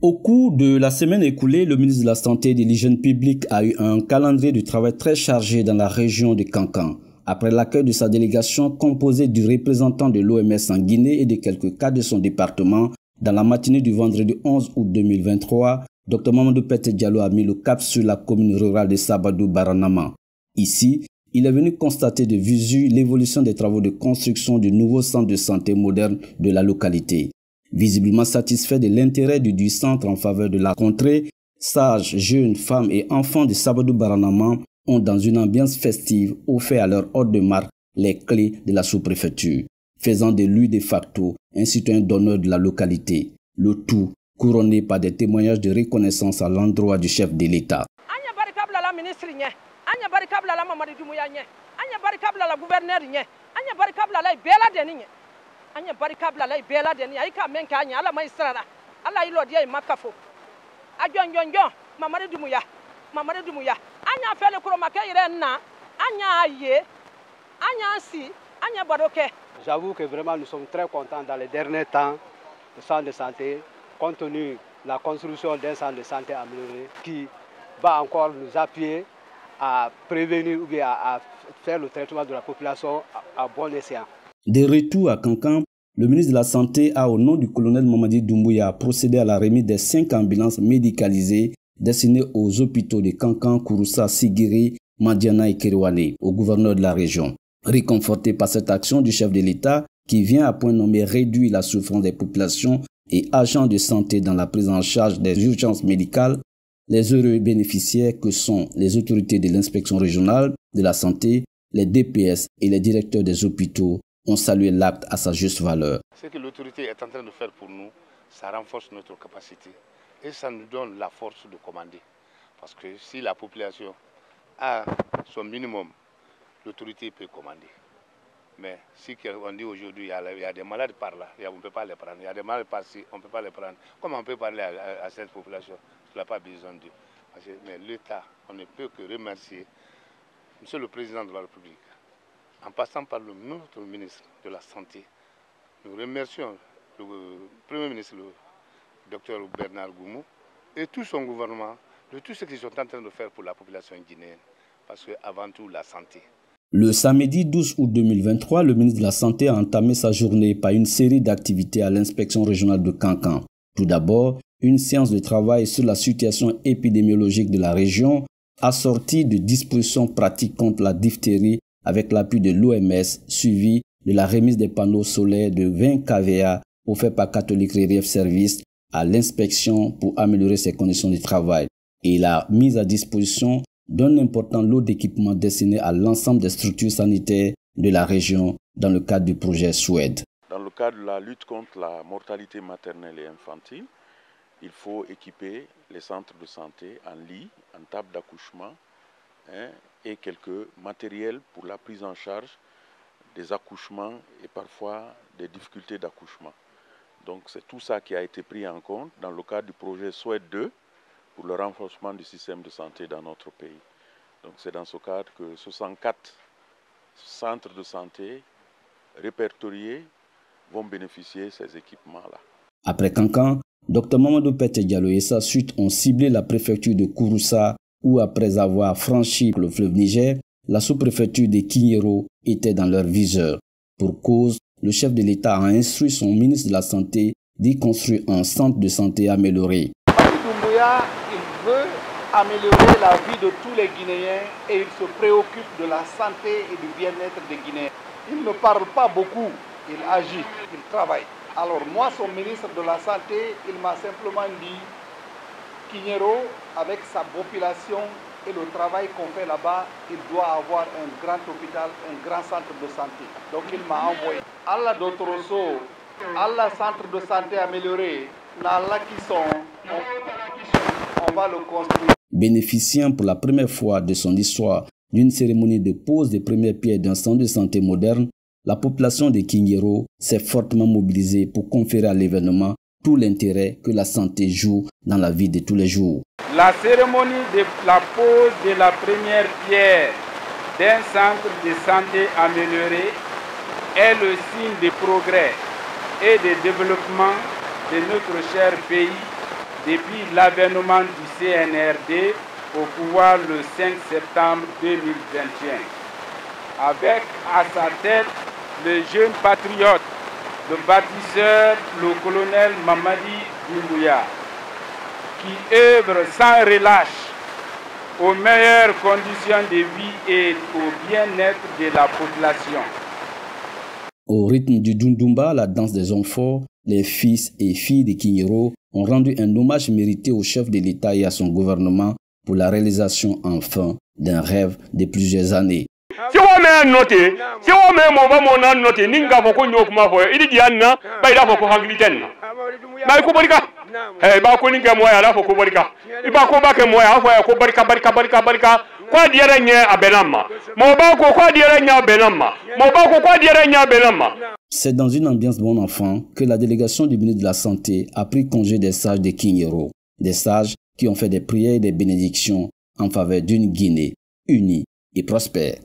Au cours de la semaine écoulée, le ministre de la Santé et de l'Hygiène publique a eu un calendrier de travail très chargé dans la région de Kankan. Après l'accueil de sa délégation composée du représentant de l'OMS en Guinée et de quelques cadres de son département, dans la matinée du vendredi 11 août 2023, Dr Mamadou Pete Diallo a mis le cap sur la commune rurale de Sabadou Baranama. Ici, il est venu constater de visu l'évolution des travaux de construction du nouveau centre de santé moderne de la localité. Visiblement satisfait de l'intérêt du centre en faveur de la contrée, sages, jeunes, femmes et enfants de Sabadou Baranama ont, dans une ambiance festive, offert à leur hôte de marque les clés de la sous-préfecture, faisant de lui de facto un citoyen d'honneur de la localité. Le tout couronné par des témoignages de reconnaissance à l'endroit du chef de l'État. Anya barikabla la bela deni ay ka men ka anya ala mai srara ala ilo dia makafo ajonjonjo mamare dumuya anya fele kuro makayire na anya aye anya si anya baroke. J'avoue que vraiment nous sommes très contents dans les derniers temps le centre de santé, compte tenu de la construction d'un centre de santé amélioré qui va encore nous appuyer à prévenir ou bien à faire le traitement de la population à bon escient. De retour à Kankan, le ministre de la Santé a, au nom du colonel Mamadi Doumbouya, procédé à la remise des 5 ambulances médicalisées destinées aux hôpitaux de Kankan, Kouroussa, Sigiri, Madiana et Keriwale, au gouverneur de la région. Réconforté par cette action du chef de l'État, qui vient à point nommé réduire la souffrance des populations et agents de santé dans la prise en charge des urgences médicales, les heureux bénéficiaires que sont les autorités de l'inspection régionale de la santé, les DPS et les directeurs des hôpitaux ont salué l'acte à sa juste valeur. Ce que l'autorité est en train de faire pour nous, ça renforce notre capacité et ça nous donne la force de commander. Parce que si la population a son minimum, l'autorité peut commander. Mais si on dit aujourd'hui, il y a des malades par là, on ne peut pas les prendre. Il y a des malades par-ci, on ne peut pas les prendre. Comment on peut parler à cette population? Il n'a pas besoin d'eux. Mais l'État, on ne peut que remercier Monsieur le Président de la République. En passant par notre ministre de la Santé, nous remercions le Premier ministre, le Dr Bernard Goumou, et tout son gouvernement de tout ce qu'ils sont en train de faire pour la population guinéenne. Parce qu'avant tout, la santé. Le samedi 12 août 2023, le ministre de la Santé a entamé sa journée par une série d'activités à l'inspection régionale de Kankan. Tout d'abord, une séance de travail sur la situation épidémiologique de la région, assortie de dispositions pratiques contre la diphtérie avec l'appui de l'OMS, suivi de la remise des panneaux solaires de 20 kVA offerts par Catholic Relief Service à l'inspection pour améliorer ses conditions de travail et la mise à disposition d'un important lot d'équipements destinés à l'ensemble des structures sanitaires de la région dans le cadre du projet SWED. Dans le cadre de la lutte contre la mortalité maternelle et infantile, il faut équiper les centres de santé en lits, en table d'accouchement, et quelques matériels pour la prise en charge des accouchements et parfois des difficultés d'accouchement. Donc c'est tout ça qui a été pris en compte dans le cadre du projet SWED 2 pour le renforcement du système de santé dans notre pays. Donc c'est dans ce cadre que 64 centres de santé répertoriés vont bénéficier de ces équipements-là. Après Kankan, Dr Mamadou Pete Diallo et sa suite ont ciblé la préfecture de Kouroussa, où après avoir franchi le fleuve Niger, la sous-préfecture de Kinyero était dans leur viseur. Pour cause, le chef de l'État a instruit son ministre de la Santé d'y construire un centre de santé amélioré. Mamadi Doumbouya, il veut améliorer la vie de tous les Guinéens et il se préoccupe de la santé et du bien-être des Guinéens. Il ne parle pas beaucoup, il agit, il travaille. Alors moi, son ministre de la Santé, il m'a simplement dit Kinyero, avec sa population et le travail qu'on fait là-bas, il doit avoir un grand hôpital, un grand centre de santé. Donc il m'a envoyé. Allah d'autoroso, Allah centre de santé amélioré, Allah qui sont, on va le construire. Bénéficiant pour la première fois de son histoire d'une cérémonie de pose des premières pierres d'un centre de santé moderne, la population de Kinyero s'est fortement mobilisée pour conférer à l'événement tout l'intérêt que la santé joue dans la vie de tous les jours. La cérémonie de la pose de la première pierre d'un centre de santé amélioré est le signe de progrès et de développement de notre cher pays depuis l'avènement du CNRD au pouvoir le 5 septembre 2021. Avec à sa tête le jeune patriote, le bâtisseur, le colonel Mamadi Doumbouya, qui œuvre sans relâche aux meilleures conditions de vie et au bien-être de la population. Au rythme du Dundumba, la danse des hommes forts, les fils et filles de Kinyiro ont rendu un hommage mérité au chef de l'État et à son gouvernement pour la réalisation enfin d'un rêve de plusieurs années. Si on met un noté, si on met mon noté, ninga foko nyokuma fo, idi dianna, ba ida foko hangliten. Na ko barika. Ba ko ninga moya la foko barika. Iba ko ba ke moya fo ya ko barika. Kwa diere nya abenama. Mo ba ko kwa diere nya abenama. Mo ba ko kwa diere nya abenama. C'est dans une ambiance bon enfant que la délégation du ministre de la Santé a pris congé des sages de Kinyiro, des sages qui ont fait des prières et des bénédictions en faveur d'une Guinée unie et prospère.